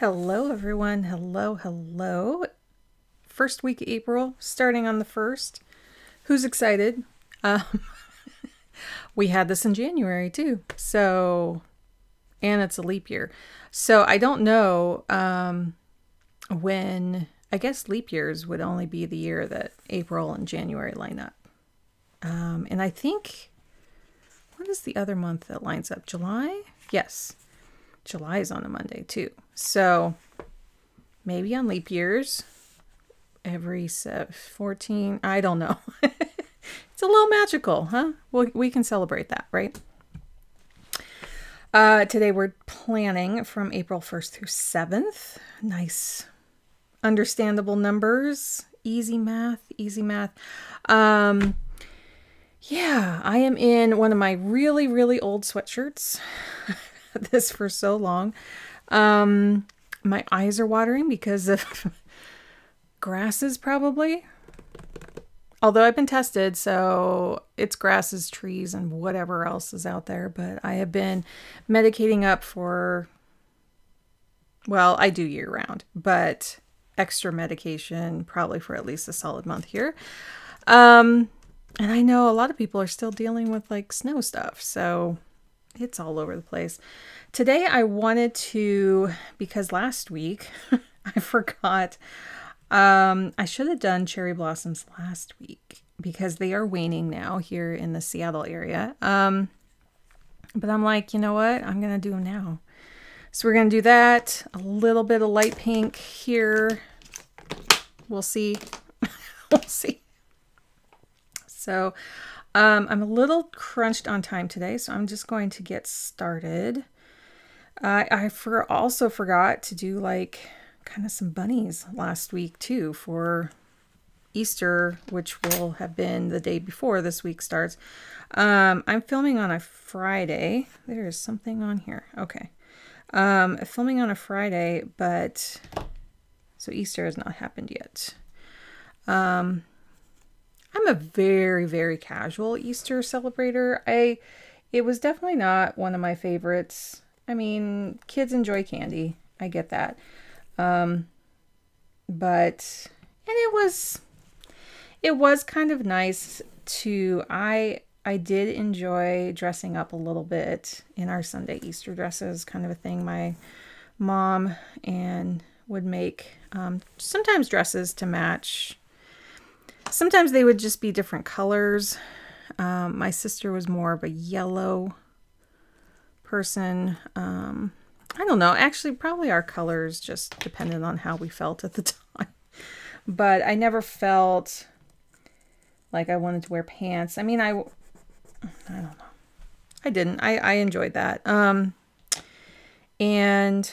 Hello, everyone. Hello, hello. First week of April, starting on the 1st. Who's excited? We had this in January too. And it's a leap year. So I don't know when, I guess leap years would only be the year that April and January line up. And I think, what is the other month that lines up? July? Yes. July is on a Monday too. So maybe on leap years, every 14, I don't know. It's a little magical, huh? Well, we can celebrate that, right? Today we're planning from April 1st through 7th. Nice, understandable numbers. Easy math, easy math. Yeah, I am in one of my really, really old sweatshirts. This for so long. My eyes are watering because of grasses probably. Although I've been tested, so it's grasses, trees, and whatever else is out there. But I have been medicating up for, well, I do year round, but extra medication probably for at least a solid month here. And I know a lot of people are still dealing with like snow stuff, so it's all over the place. Today I wanted to, because last week I forgot, I should have done cherry blossoms last week because they are waning now here in the Seattle area. But I'm like, you know what? I'm going to do them now. So we're going to do that. A little bit of light pink here. We'll see. We'll see. So I'm a little crunched on time today, so I'm just going to get started. I also forgot to do like kind of some bunnies last week too for Easter, which will have been the day before this week starts. I'm filming on a Friday. There is something on here. Okay. Filming on a Friday, but so Easter has not happened yet. I'm a very, very casual Easter celebrator. It was definitely not one of my favorites. I mean, kids enjoy candy. I get that. And it was kind of nice to, I did enjoy dressing up a little bit in our Sunday Easter dresses, kind of a thing my mom and would make, sometimes dresses to match. Sometimes they would just be different colors. My sister was more of a yellow person. I don't know. Actually, probably our colors just depended on how we felt at the time. But I never felt like I wanted to wear pants. I mean, I don't know. I didn't. I enjoyed that. And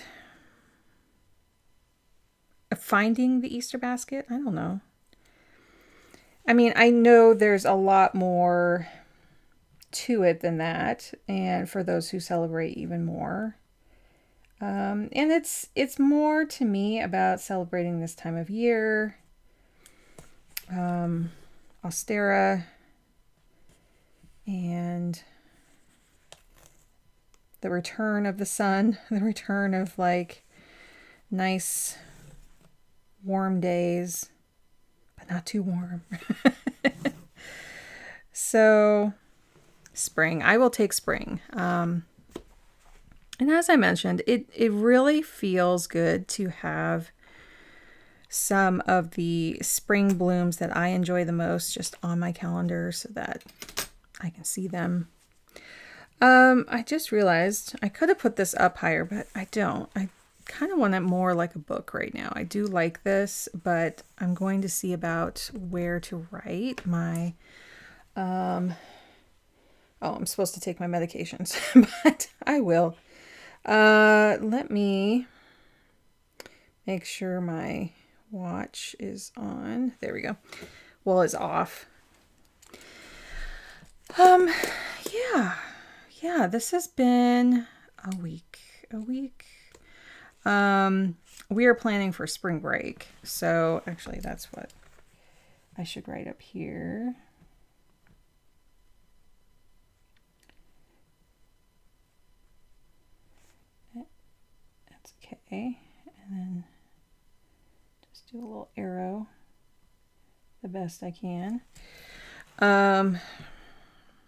finding the Easter basket, I don't know. I mean, I know there's a lot more to it than that, and for those who celebrate even more. And it's more to me about celebrating this time of year, Austera, and the return of the sun, the return of like nice warm days. Not too warm. So spring, I will take spring. And as I mentioned, it really feels good to have some of the spring blooms that I enjoy the most just on my calendar so that I can see them. I just realized I could have put this up higher, but I don't. I kind of want it more like a book right now. I do like this, but I'm going to see about where to write my oh, I'm supposed to take my medications, but I will. Let me make sure my watch is on. There we go. Well, it's off. Yeah, this has been a week. We are planning for spring break. So actually that's what I should write up here. That's okay. do a little arrow the best I can.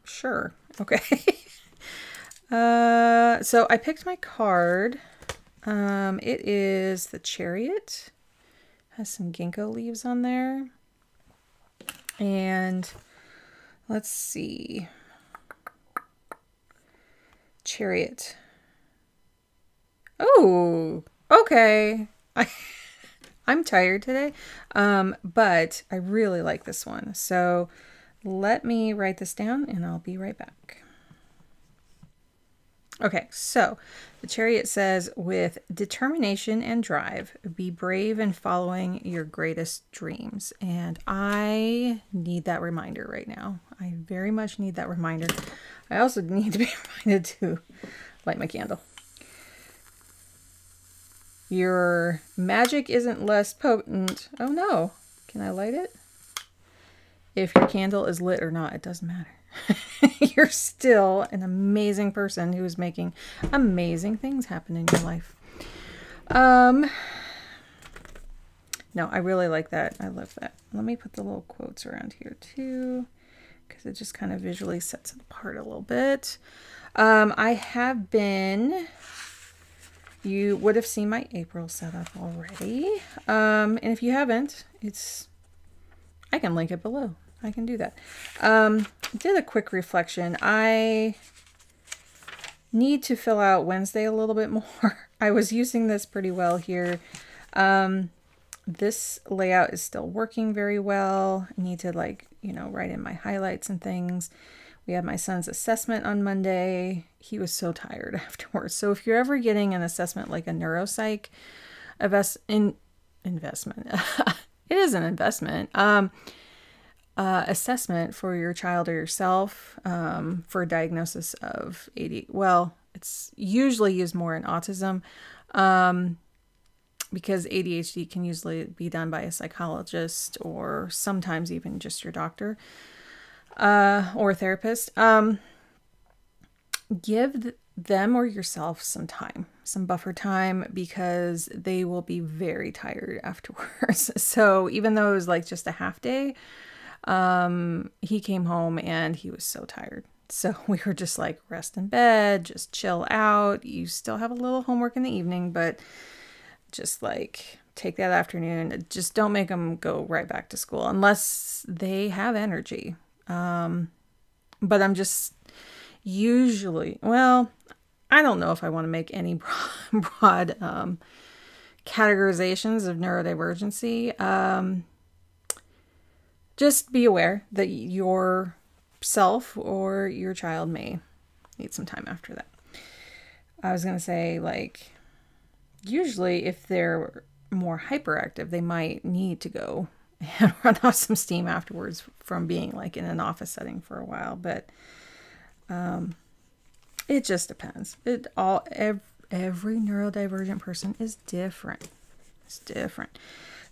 Sure. Okay. So I picked my card. It is the Chariot. Has some ginkgo leaves on there. And let's see. Chariot. Oh, okay. I'm tired today, but I really like this one. So let me write this down and I'll be right back. Okay, so the Chariot says, with determination and drive, be brave in following your greatest dreams. And I need that reminder right now. I very much need that reminder. I also need to be reminded to light my candle. Your magic isn't less potent. Oh no, can I light it? If your candle is lit or not, it doesn't matter. You're still an amazing person who is making amazing things happen in your life. No, I really like that. I love that. Let me put the little quotes around here too, because it just kind of visually sets it apart a little bit. I have been, you would have seen my April setup already. And if you haven't, I can link it below. I can do that. Did a quick reflection. I need to fill out Wednesday a little bit more. I was using this pretty well here. This layout is still working very well. I need to write in my highlights and things. We had my son's assessment on Monday. He was so tired afterwards. So if you're ever getting an assessment like a neuropsych investment, it is an investment. Assessment for your child or yourself for a diagnosis of ADHD. Well, it's usually used more in autism because ADHD can usually be done by a psychologist or sometimes even just your doctor or a therapist. Give them or yourself some time, some buffer time, because they will be very tired afterwards. So even though it was like just a half day, he came home and he was so tired. So we were just like, rest in bed, just chill out. You still have a little homework in the evening, but just like take that afternoon. Just don't make them go right back to school unless they have energy. But I'm just usually, well, I don't know if I want to make any broad categorizations of neurodivergency. Just be aware that yourself or your child may need some time after that. I was going to say, like, usually if they're more hyperactive, they might need to go and run off some steam afterwards from being like in an office setting for a while. But it just depends. Every neurodivergent person is different. It's different.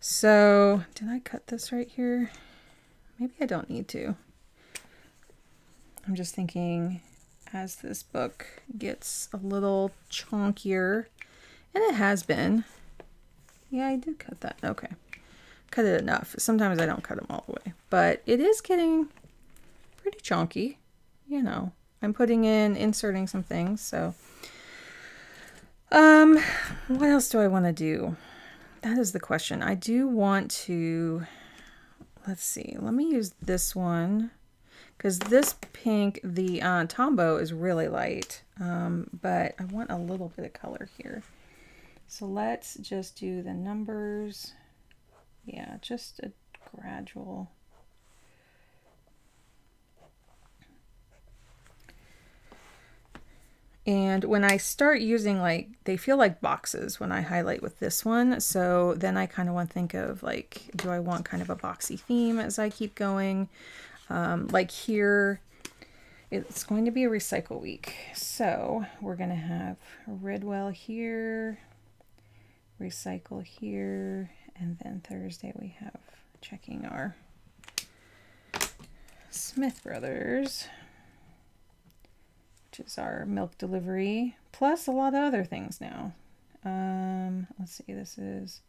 So did I cut this right here? Maybe I don't need to. I'm just thinking as this book gets a little chunkier, and it has been. Yeah, I did cut that. Okay. Cut it enough. Sometimes I don't cut them all the way, but it is getting pretty chunky. You know, I'm inserting some things. So, what else do I want to do? That is the question. I do want to, let's see, let me use this one because this pink, the Tombow is really light, but I want a little bit of color here. So let's just do the numbers. Yeah, just a gradual. And when I start using, like, they feel like boxes when I highlight with this one. So then I kind of want to think of, like, do I want kind of a boxy theme as I keep going? Like here, it's going to be a recycle week. So we're going to have Redwell here, recycle here, and then Thursday we have checking our Smith Brothers, which is our milk delivery, plus a lot of other things now. Let's see, this is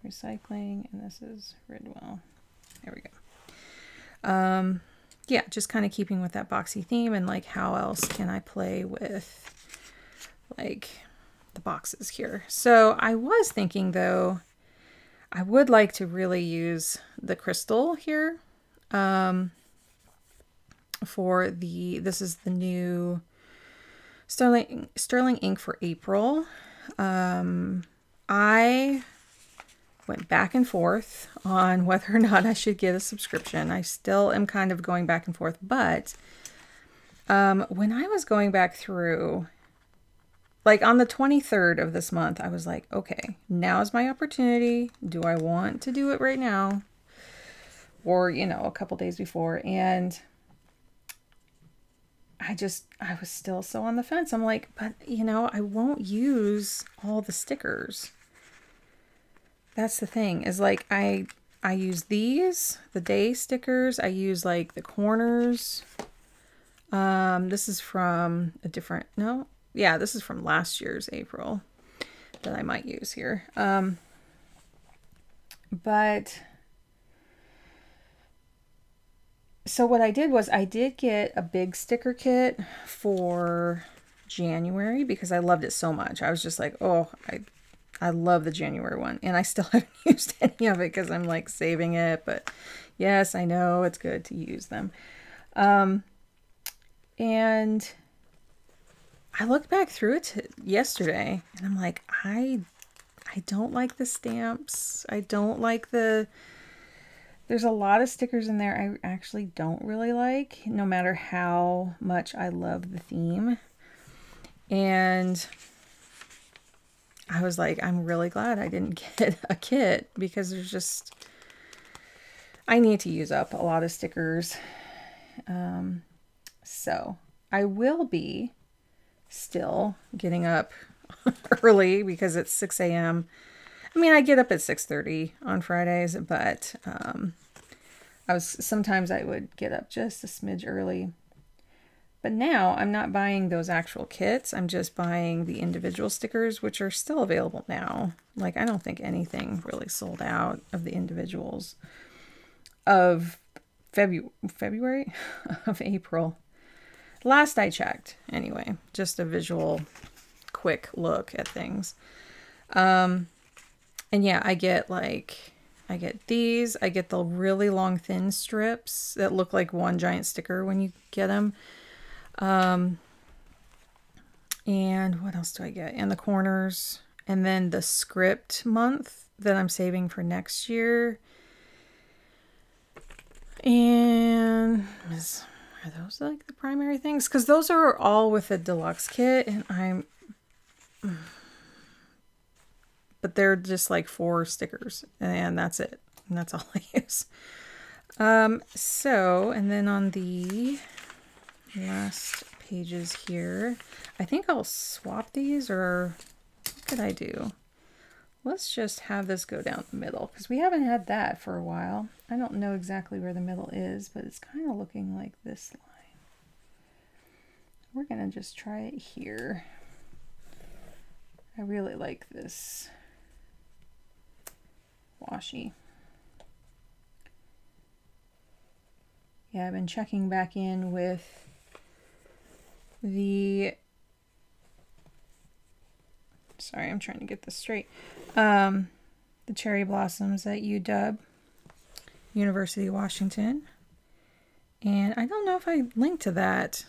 recycling, and this is Ridwell. There we go. Yeah, just kind of keeping with that boxy theme, and like how else can I play with like the boxes here. So I was thinking though, I would like to really use the crystal here for this is the new Sterling ink for April. I went back and forth on whether or not I should get a subscription. I still am kind of going back and forth, but when I was going back through, like on the 23rd of this month, I was like, okay, now is my opportunity. Do I want to do it right now? Or, you know, a couple days before. And I was still so on the fence. I'm like, but you know, I won't use all the stickers. That's the thing, is like I use these, the day stickers. I use like the corners. This is from a different, no, yeah, this is from last year's April that I might use here. But so what I did was I did get a big sticker kit for January because I loved it so much. I was just like, oh, I love the January one, and I still haven't used any of it because I'm like saving it, but yes, I know it's good to use them. And I looked back through it yesterday and I'm like, I don't like the stamps. I don't like there's a lot of stickers in there I actually don't really like, no matter how much I love the theme. And I was like, I'm really glad I didn't get a kit because I need to use up a lot of stickers. So I will be still getting up early because it's 6 a.m. I mean, I get up at 6:30 on Fridays, but sometimes I would get up just a smidge early. But now I'm not buying those actual kits. I'm just buying the individual stickers, which are still available now. Like, I don't think anything really sold out of the individuals of February of April. Last I checked, anyway, just a visual quick look at things. And yeah, I get these. I get the really long thin strips that look like one giant sticker when you get them. And what else do I get? And the corners, and then the script month that I'm saving for next year. And are those like the primary things? Because those are all with a deluxe kit, and but they're just like 4 stickers, and that's it. And that's all I use. So, and then on the last pages here, I think I'll swap these, or what could I do? Let's just have this go down the middle because we haven't had that for a while. I don't know exactly where the middle is, but it's kind of looking like this line. We're gonna just try it here. I really like this washi. Yeah, I've been checking back in with sorry, I'm trying to get this straight. The cherry blossoms at UW, University of Washington. And I don't know if I linked to that.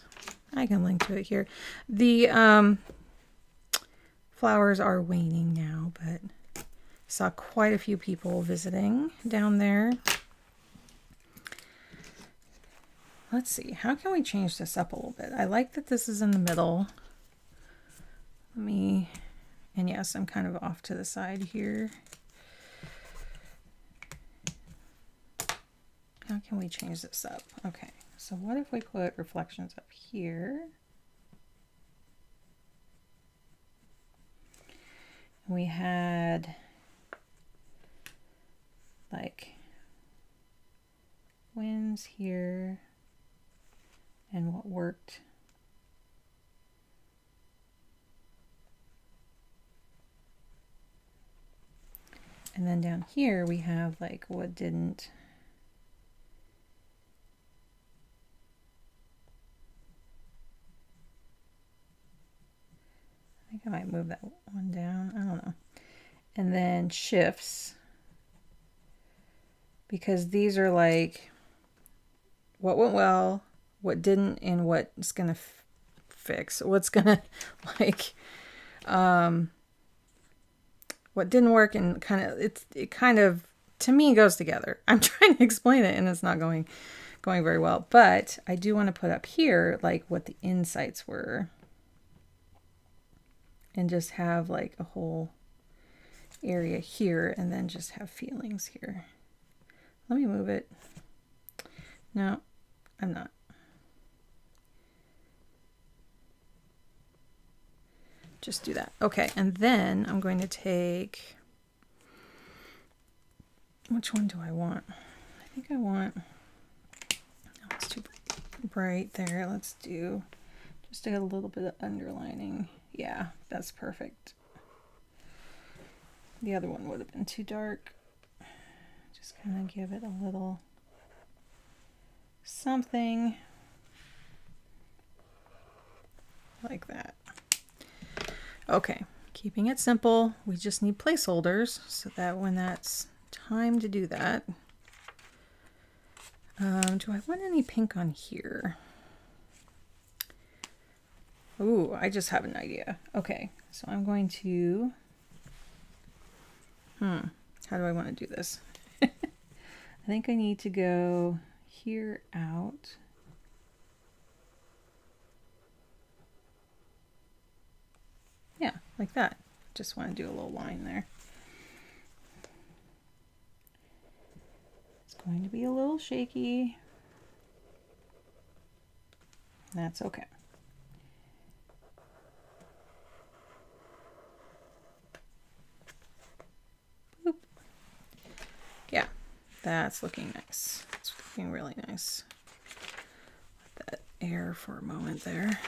I can link to it here. The flowers are waning now, but saw quite a few people visiting down there. Let's see, how can we change this up a little bit? I like that this is in the middle. And yes, I'm kind of off to the side here. How can we change this up? Okay, so what if we put reflections up here? We had like winds here. And what worked. And then down here we have like what didn't. I think I might move that one down. I don't know. And then shifts, because these are like what went well, what didn't, and what's going to fix. What's going to like, what didn't work, and kind of, it kind of, to me, goes together. I'm trying to explain it and it's not going very well, but I do want to put up here like what the insights were and just have like a whole area here and then just have feelings here. Let me move it. No, I'm not. Just do that. Okay, and then I'm going to take, which one do I want? I think I want, no, it's too bright there. Let's do just a little bit of underlining. Yeah, that's perfect. The other one would have been too dark. Just kind of give it a little something like that. Okay, keeping it simple. We just need placeholders so that when that's time to do that. Do I want any pink on here? Ooh, I just have an idea. Okay, so I'm going to, how do I want to do this? I think I need to go here out. Yeah, like that. Just want to do a little line there. It's going to be a little shaky. That's okay. Boop. Yeah, that's looking nice. It's looking really nice. Let that air for a moment there.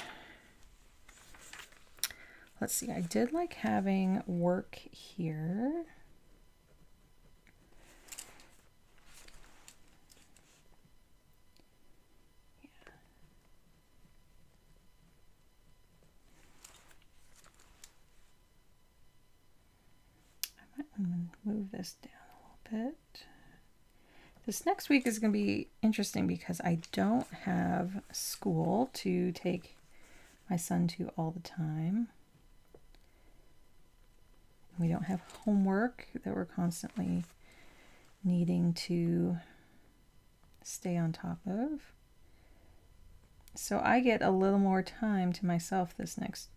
Let's see, I did like having work here. Yeah. I might want to move this down a little bit. This next week is going to be interesting because I don't have school to take my son to all the time. We don't have homework that we're constantly needing to stay on top of. So I get a little more time to myself this next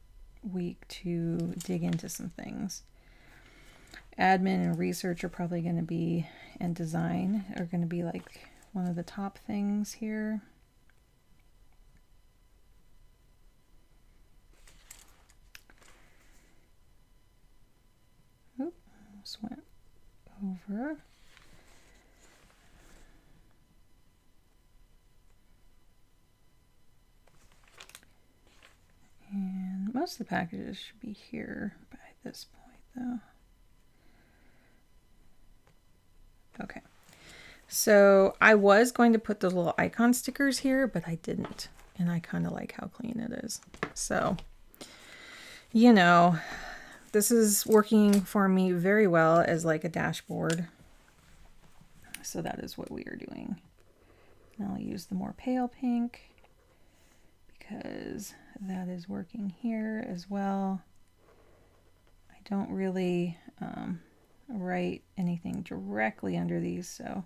week to dig into some things. Admin and research are probably going to be, and design are going to be like one of the top things here. Oop, almost went over. And most of the packages should be here by this point though. Okay, so I was going to put the little icon stickers here, but I didn't. And I kind of like how clean it is. So, you know, this is working for me very well as like a dashboard. So that is what we are doing. And I'll use the more pale pink because that is working here as well. I don't really write anything directly under these, so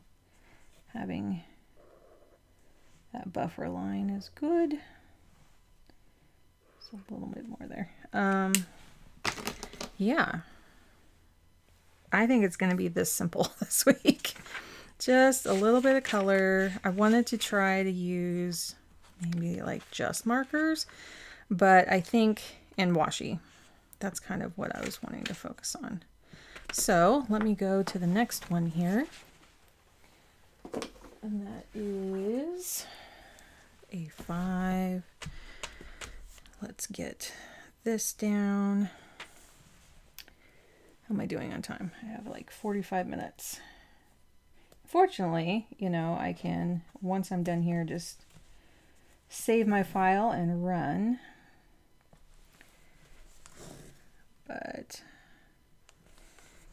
having that buffer line is good. Just a little bit more there. Yeah, I think it's going to be this simple this week. Just a little bit of color. I wanted to try to use maybe like just markers, but I think in washi, that's kind of what I was wanting to focus on. So let me go to the next one here. And that is A5. Let's get this down. How am I doing on time? I have like 45 minutes. Fortunately, you know, I can, once I'm done here, just save my file and run. But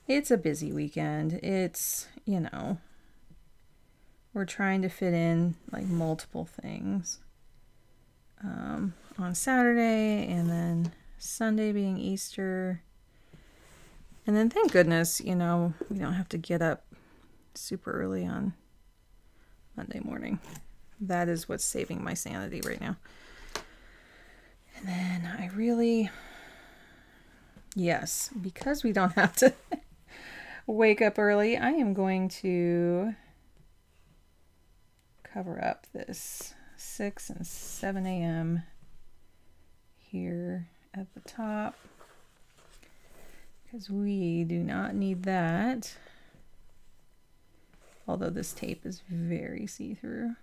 it's a busy weekend. It's, you know, we're trying to fit in like multiple things on Saturday, and then Sunday being Easter. And then thank goodness, you know, we don't have to get up super early on Monday morning. That is what's saving my sanity right now. And then I really, yes, because we don't have to wake up early, I am going to cover up this 6 and 7 a.m. here at the top, because we do not need that. Although this tape is very see-through.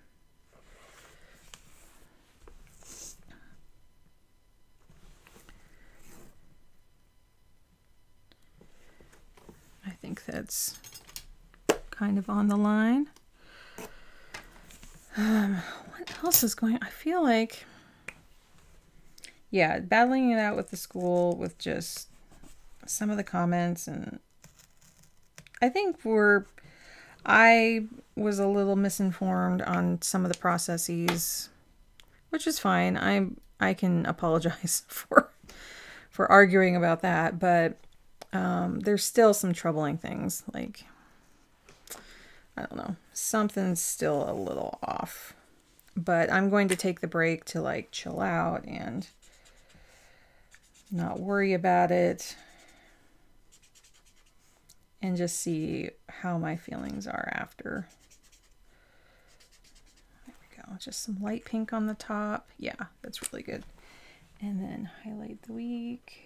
I think that's kind of on the line. What else is going on? I feel like, yeah, battling it out with the school with just some of the comments, and I think I was a little misinformed on some of the processes, which is fine. I can apologize for arguing about that, but there's still some troubling things. Like, I don't know, something's still a little off. But I'm going to take the break to like chill out and not worry about it, and just see how my feelings are after. There we go. Just some light pink on the top. Yeah, that's really good. And then highlight the week.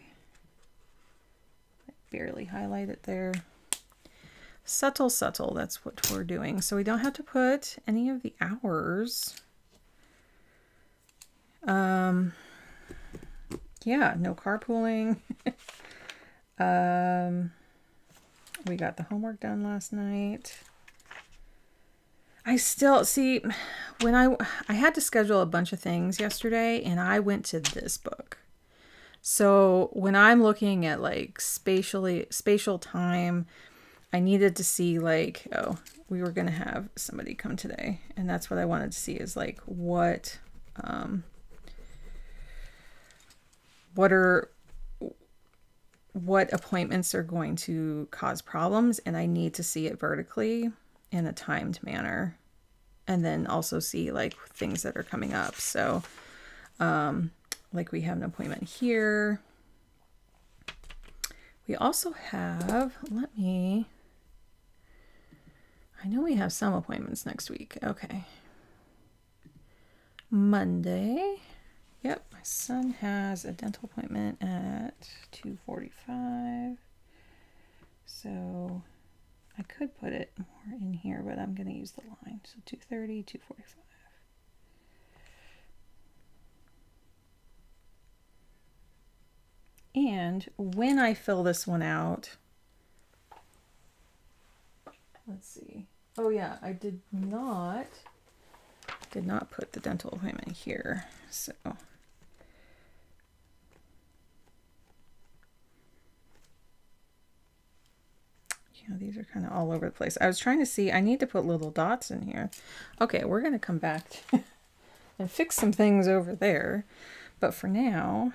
Barely highlight it there. Subtle, subtle. That's what we're doing. So we don't have to put any of the hours. Yeah, no carpooling. We got the homework done last night. I still see, when I had to schedule a bunch of things yesterday, and I went to this book. So when I'm looking at like spatial time, I needed to see like, oh, we were going to have somebody come today, and that's what I wanted to see, is like what appointments are going to cause problems, and I need to see it vertically in a timed manner, and then also see like things that are coming up. So like we have an appointment here. We also have, I know we have some appointments next week. Okay. Monday. Yep, my son has a dental appointment at 2:45. So I could put it more in here, but I'm going to use the line. So 2:30, 2:45. And when I fill this one out, let's see. Oh yeah, I did not put the dental appointment here. So yeah, these are kind of all over the place. I was trying to see, I need to put little dots in here. Okay, we're going to come back and fix some things over there. But for now,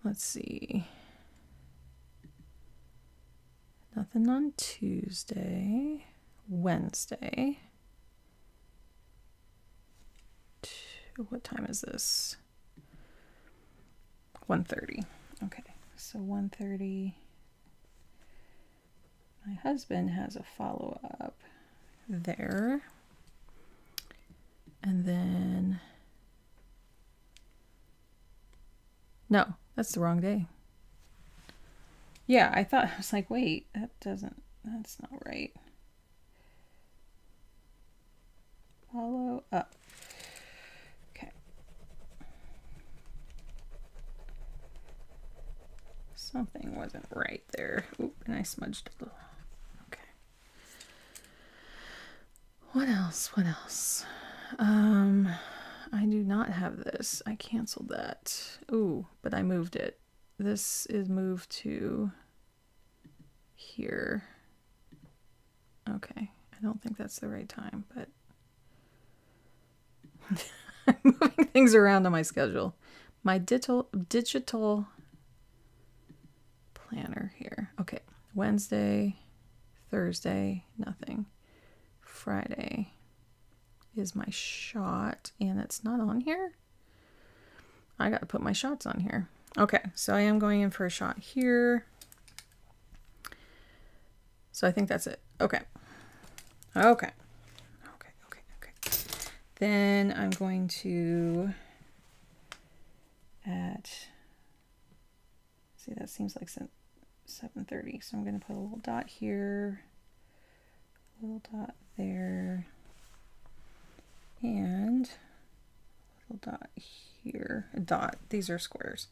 let's see. Nothing on Tuesday. Wednesday. What time is this? 1:30. Okay, so 1:30. My husband has a follow-up there. And then... No, that's the wrong day. Yeah, I was like, wait, that's not right. Follow up. Okay. Something wasn't right there. Oop, and I smudged a little. Okay. What else? What else? I do not have this. I canceled that. Ooh, but I moved it. This is moved to here. Okay. I don't think that's the right time, but I'm moving things around on my schedule. My digital planner here. Okay. Wednesday, Thursday, nothing. Friday is my shot, and it's not on here. I gotta put my shots on here. Okay, so I am going in for a shot here. So I think that's it. Okay. Okay. Okay, okay, okay. Then I'm going to see, that seems like 7:30. So I'm going to put a little dot here, a little dot there, and a little dot here. A dot. These are squares.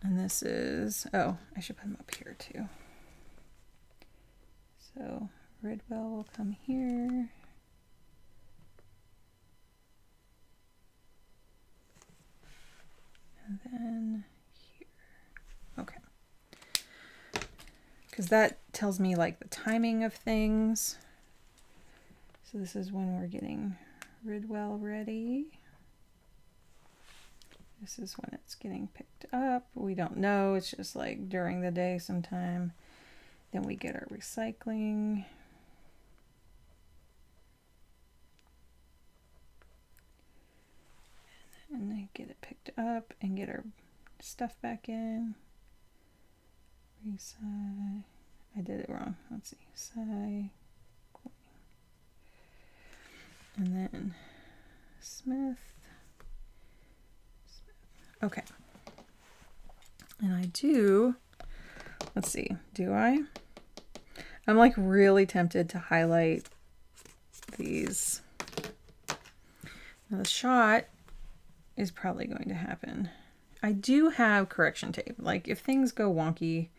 And this is, oh, I should put them up here too. So Ridwell will come here. And then here. Okay. Because that tells me like the timing of things. So this is when we're getting Ridwell ready. This is when it's getting picked up. We don't know. It's just like during the day sometime. Then we get our recycling. And then get it picked up and get our stuff back in. Recycle. I did it wrong. Let's see. Recycling. And then Smith. Okay. And I do, let's see, do I? I'm like really tempted to highlight these. Now the shot is probably going to happen. I do have correction tape. Like if things go wonky,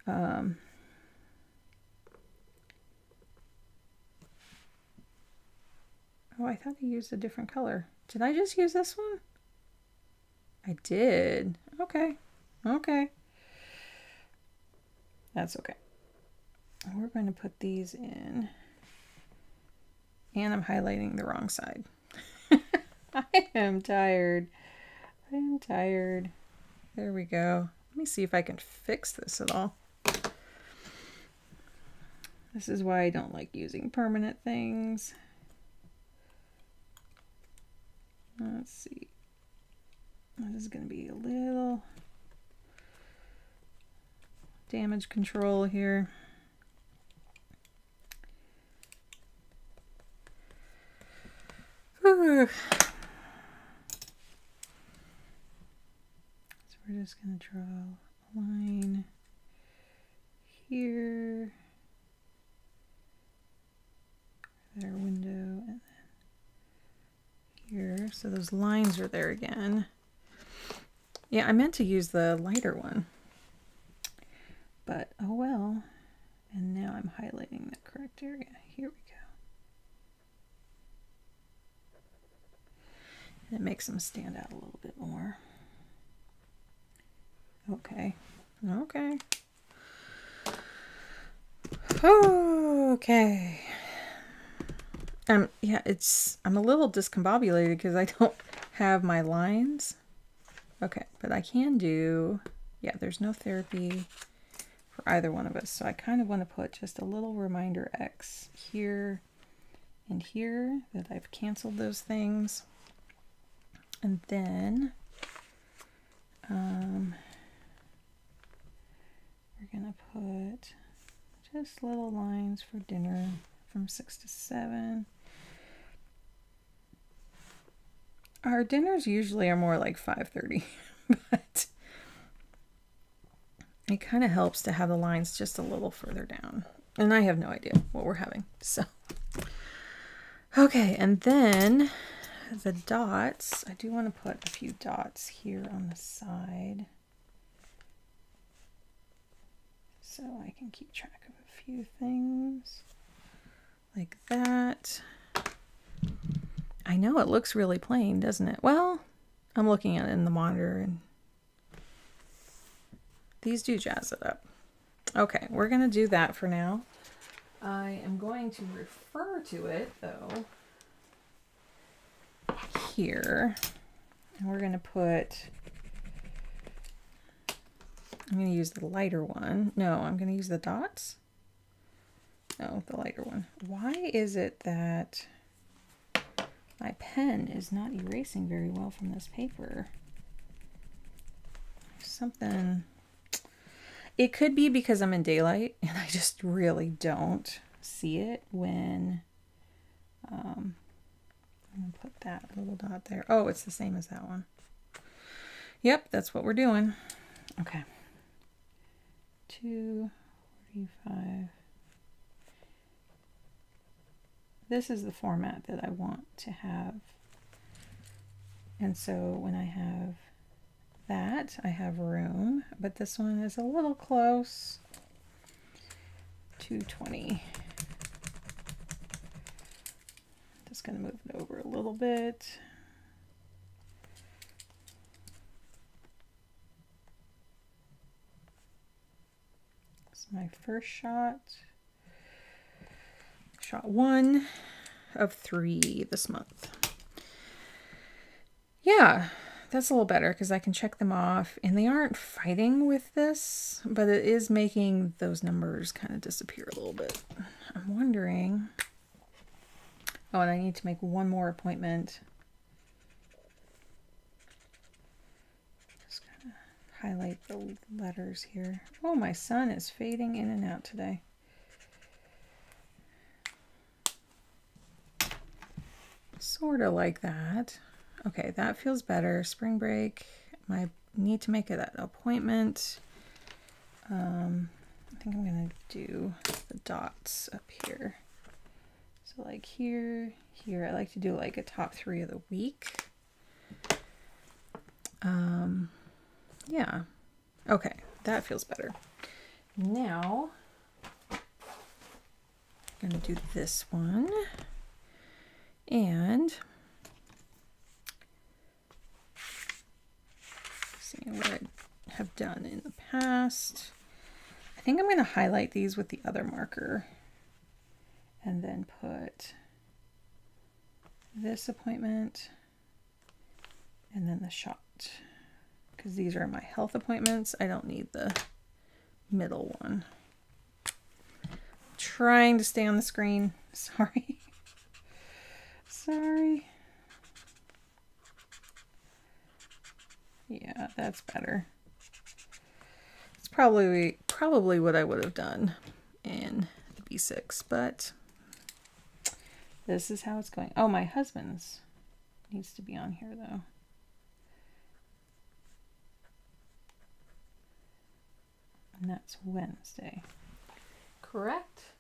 oh, I thought I used a different color. Did I just use this one? I did. Okay. Okay. That's okay. We're going to put these in. And I'm highlighting the wrong side. I am tired. I am tired. There we go. Let me see if I can fix this at all. This is why I don't like using permanent things. Let's see. This is going to be a little damage control here. Whew. So we're just going to draw a line here. Our window, and then here. So those lines are there again. Yeah, I meant to use the lighter one, but oh well. And now I'm highlighting the correct area. Here we go. And it makes them stand out a little bit more. Okay. Okay. Okay. Yeah, I'm a little discombobulated because I don't have my lines. Okay, but I can do, yeah, there's no therapy for either one of us. So I kind of want to put just a little reminder X here and here that I've canceled those things. And then we're going to put just little lines for dinner from 6 to 7. Our dinners usually are more like 5:30, but it kind of helps to have the lines just a little further down. And I have no idea what we're having, so. Okay, and then the dots, I do want to put a few dots here on the side. so I can keep track of a few things like that. I know it looks really plain, doesn't it? Well, I'm looking at it in the monitor and these do jazz it up. Okay, we're going to do that for now. I am going to refer to it, though, here. And we're going to put, I'm going to use the lighter one. No, I'm going to use the dots. No, the lighter one. Why is it that my pen is not erasing very well from this paper? Something... It could be because I'm in daylight and I just really don't see it when I'm going to put that little dot there. Oh, it's the same as that one. Yep, that's what we're doing. Okay. 245. This is the format that I want to have. And so when I have that, I have room, but this one is a little close. 220. Just going to move it over a little bit. This is my first shot. Shot 1 of 3 this month. Yeah. That's a little better because I can check them off and they aren't fighting with this, but it is making those numbers kind of disappear a little bit. I'm wondering, oh, and I need to make one more appointment. Just kind of highlight the letters here. Oh, my sun is fading in and out today. Sort of like that. Okay, that feels better. Spring break. I need to make that appointment. I think I'm going to do the dots up here. So like here, here. I like to do like a top 3 of the week. Yeah. Okay, that feels better. Now, I'm going to do this one. And seeing what I have done in the past. I think I'm going to highlight these with the other marker and then put this appointment and then the shot, because these are my health appointments. I don't need the middle one. I'm trying to stay on the screen. Sorry. Sorry. Yeah, that's better. It's probably what I would have done in the B6, but this is how it's going. Oh, my husband's needs to be on here though. And that's Wednesday. Correct?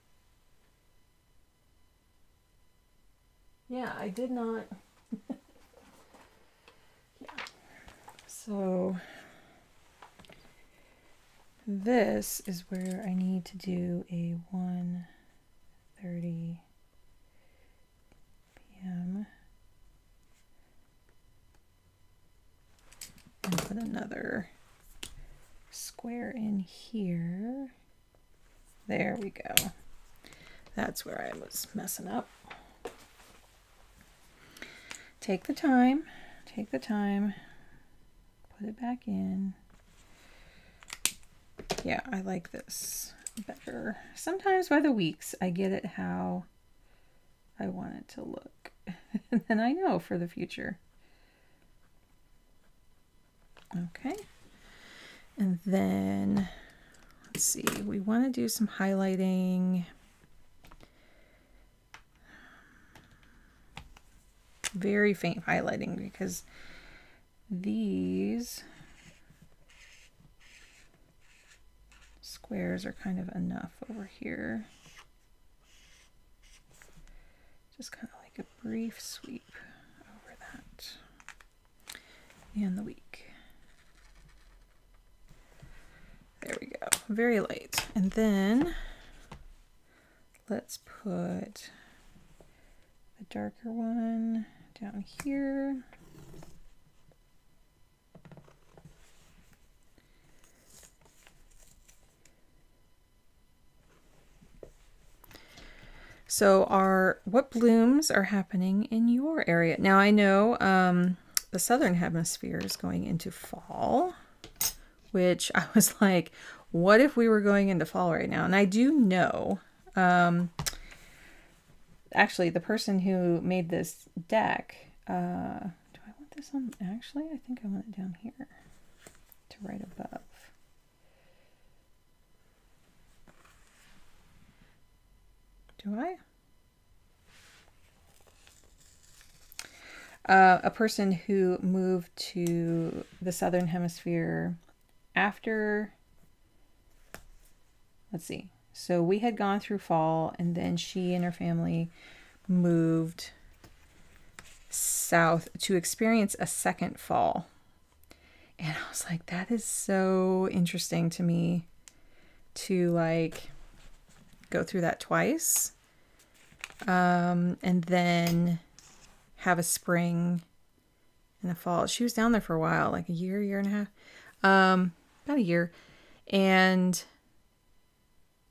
Yeah, I did not. Yeah. So this is where I need to do a 1:30 p.m. and put another square in here. There we go. That's where I was messing up. Take the time, put it back in. Yeah, I like this better. Sometimes by the weeks, I get it how I want it to look. And then I know for the future. Okay. And then, let's see, we want to do some highlighting. Very faint highlighting because these squares are kind of enough over here. Just kind of like a brief sweep over that. And the week. There we go. very light. And then let's put the darker one down here. So what blooms are happening in your area? Now I know the southern hemisphere is going into fall, which I was like, what if we were going into fall right now? And I do know, actually the person who made this deck, do I want this on? Actually, I think I want it down here to right above. Do I? A person who moved to the southern hemisphere after, let's see, so we had gone through fall, and then she and her family moved south to experience a second fall. And I was like, that is so interesting to me to like go through that twice, and then have a spring and a fall. She was down there for a while, like a year and a half, about a year, and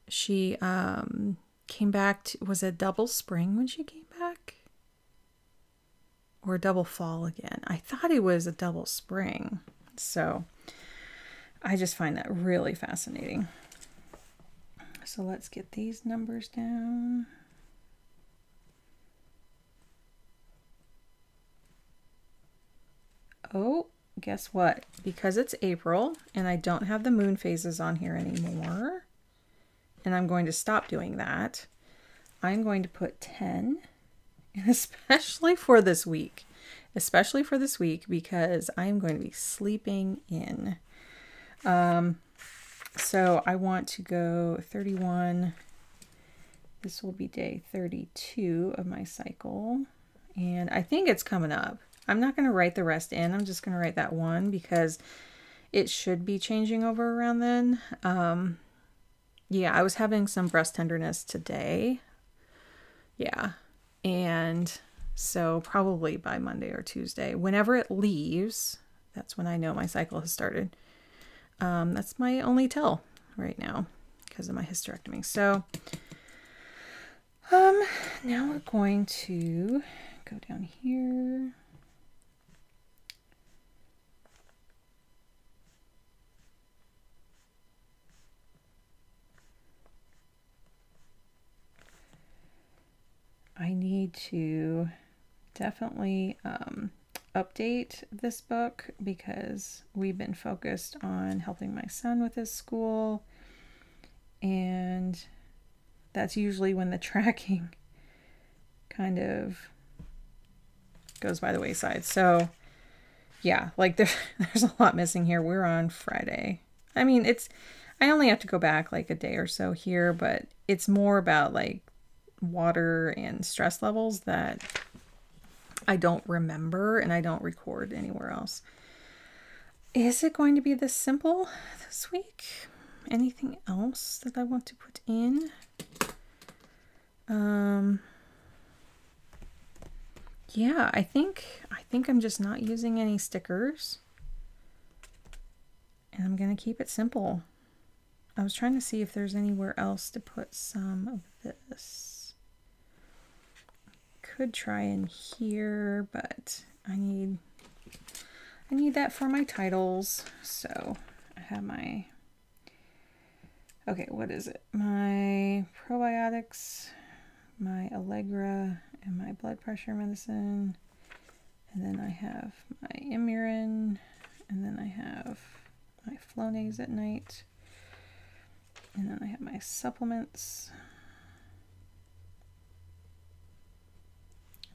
she came back to, was it double spring when she came back, or a double fall again? I thought it was a double spring. So I just find that really fascinating. So let's get these numbers down. Oh, guess what? Because it's April and I don't have the moon phases on here anymore, and I'm going to stop doing that, I'm going to put 10, and especially for this week, because I'm going to be sleeping in. So I want to go 31. This will be day 32 of my cycle, and I think it's coming up. I'm not going to write the rest in. I'm just going to write that one because it should be changing over around then. Yeah, I was having some breast tenderness today. Yeah. And so probably by Monday or Tuesday, whenever it leaves, that's when I know my cycle has started. That's my only tell right now because of my hysterectomy. So now we're going to go down here. I need to definitely update this book because we've been focused on helping my son with his school, and that's usually when the tracking kind of goes by the wayside. So yeah, like there's a lot missing here. We're on Friday. I mean, I only have to go back like a day or so here, but it's more about like water and stress levels that I don't remember and I don't record anywhere else. Is it going to be this simple this week? Anything else that I want to put in? Yeah, I think I'm just not using any stickers, and I'm gonna keep it simple. I was trying to see if there's anywhere else to put some of this. Could try in here, but I need that for my titles. So I have my, okay, what is it? My probiotics, my Allegra, and my blood pressure medicine. And then I have my Imurin, and then I have my Flonase at night. And then I have my supplements,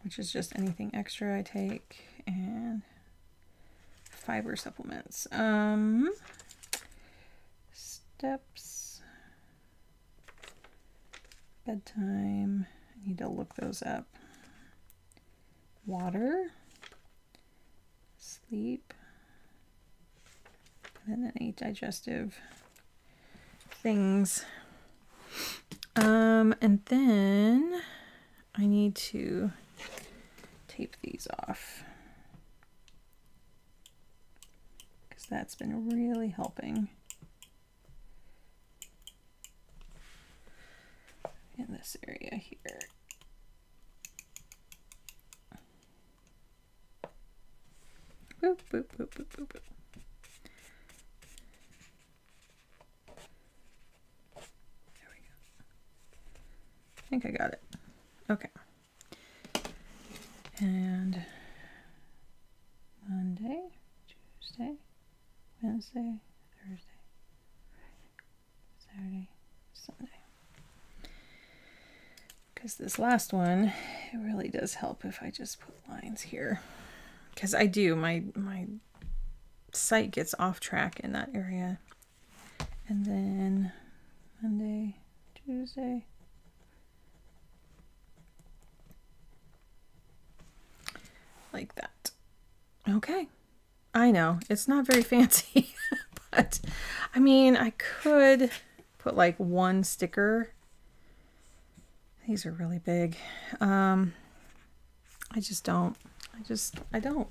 which is just anything extra I take, and fiber supplements. Steps, bedtime, I need to look those up. Water, sleep, and then any digestive things. And then I need to tape these off because that's been really helping in this area here. Boop, boop, boop, boop, boop, boop. There we go. I think I got it. Okay. And Monday, Tuesday, Wednesday, Thursday, Saturday, Sunday. Because this last one, it really does help if I just put lines here. Because I do, my sight gets off track in that area. And then Monday, Tuesday. Like that. Okay. I know, it's not very fancy, but I mean, I could put like one sticker. These are really big. I just don't. I don't.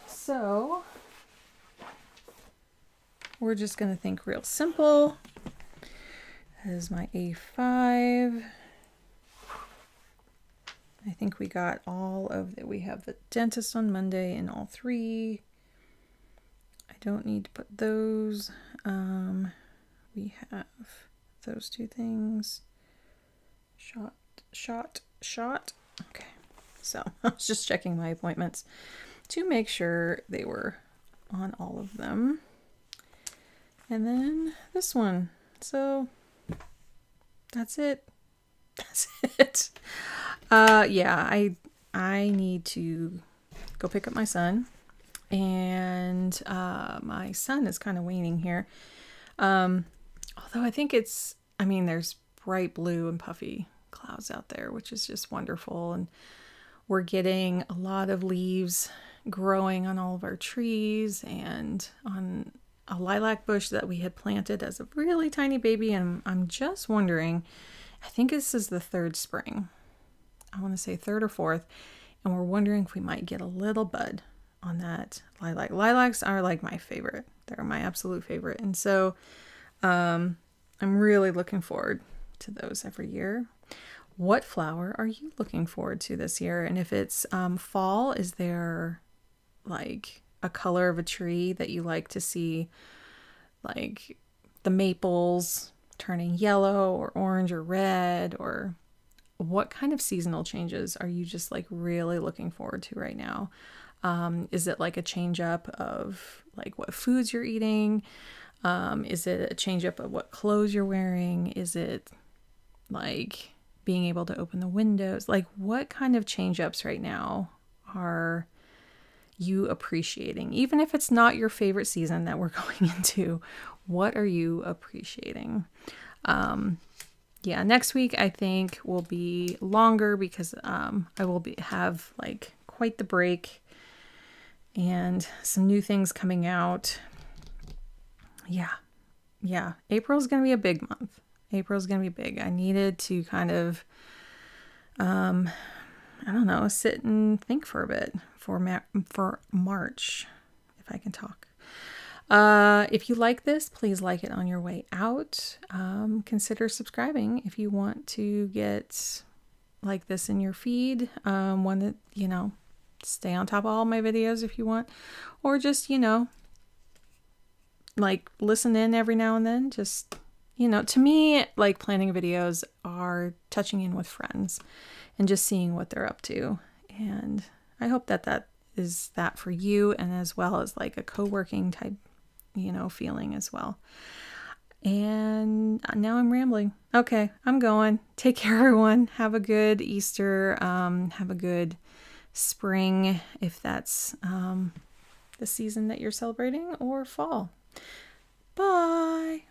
So we're just going to think real simple. That is my A5. I think we got all of it. We have the dentist on Monday in all three. I don't need to put those. We have those two things. Shot. Okay. So I was just checking my appointments to make sure they were on all of them. And then this one. So that's it. That's it. Yeah, I need to go pick up my son. And my sun is kind of waning here. Although I think it's, I mean, there's bright blue and puffy clouds out there, which is just wonderful. And we're getting a lot of leaves growing on all of our trees and on a lilac bush that we had planted as a really tiny baby. And I'm just wondering, I think this is the third spring. I want to say third or fourth. And we're wondering if we might get a little bud on that lilac. Lilacs are like my favorite. They're my absolute favorite. And so I'm really looking forward to those every year. What flower are you looking forward to this year? And if it's fall, is there like a color of a tree that you like to see, like the maples turning yellow or orange or red, or what kind of seasonal changes are you just like really looking forward to right now? Is it like a change up of like what foods you're eating? Is it a change up of what clothes you're wearing? Is it like being able to open the windows? Like what kind of change ups right now are you appreciating? Even if it's not your favorite season that we're going into, what are you appreciating? Yeah, next week I think will be longer because I will have like quite the break and some new things coming out. Yeah, April's gonna be a big month. April's gonna be big. I needed to kind of I don't know, sit and think for a bit for March, if I can talk. If you like this, please like it on your way out. Consider subscribing if you want to get like this in your feed. One that, you know, stay on top of all my videos if you want, or just, you know, like listen in every now and then. Just, you know, to me, like planning videos are touching in with friends and just seeing what they're up to. And I hope that that is that for you, and as well as like a co-working type, you know, feeling as well. And now I'm rambling. Okay, I'm going. Take care, everyone. Have a good Easter. Have a good spring, if that's the season that you're celebrating, or fall. Bye.